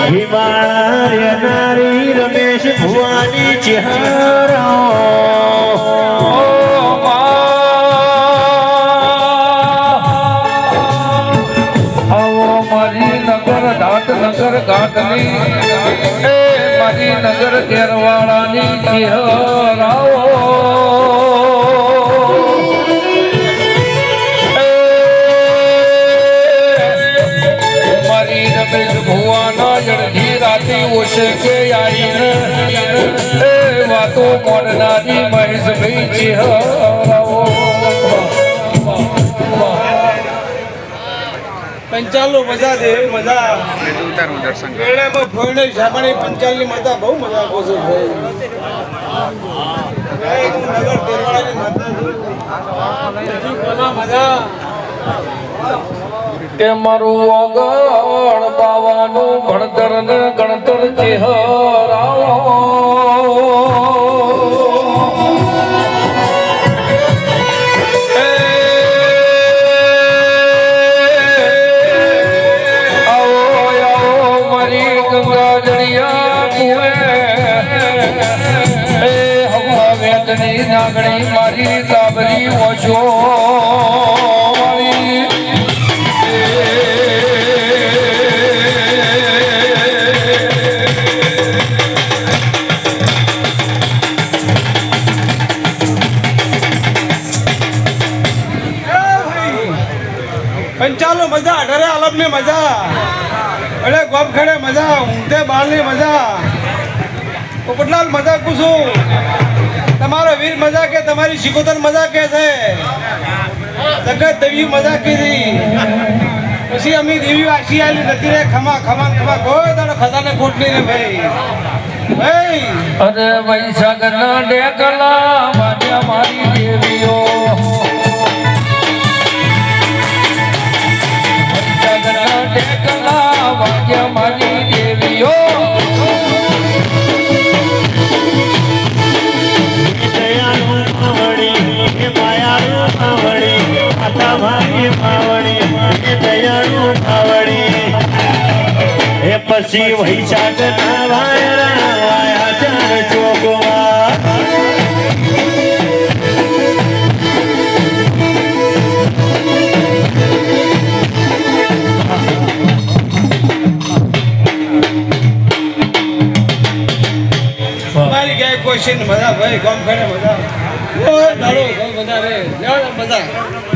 હિમાલય નારી રમેશ ભુવાની ચહેરા નગર ઘાટની મારી નગર કેરવાળાની ચહેરાઓ મારી રમેશ ભુવાના જડથી રાતી ઓછે કે આવીને વાતો મોડનારી મહેશભાઈ ચહેરાઓ પંચાલ મજા દે મજા ફોઈને સાબણી પંચાલ ની મજા બહુ મજા આપો છો કે મારું આગળ પાવાનું ભણતર ને ગણતર ચહેરાઓ નાગણી મારી કાબરી ઓછો પંચાલો મજા અઢારે આલમ ની મજા અરે ગોપ ખેડે મજા ઊંઘતે બાળ ની મજા પોપટલાલ મજા કુશું તમારો વીર મજા કે તમારી શિકોતર મજા કે છે જગત દેવી મજા કીધી પછી અમે દેવી આશી આલી નથી રે ખમા ખમા ખમા કોઈ તારો ખજાને ખોટ નહીં રે ભાઈ અરે વૈશાખ ના ડેકલા વાજા મારી દેવીઓ વૈશાખ ના ડેકલા વાજા મારી દેવીઓ પછી વૈશાખ ના વાયા ચાર ચોકવા મારી ક્યાંય ક્વેશ્ચન મજા ભાઈ ગામ ખેડે મજા ઓ દાડો મજા રે મજા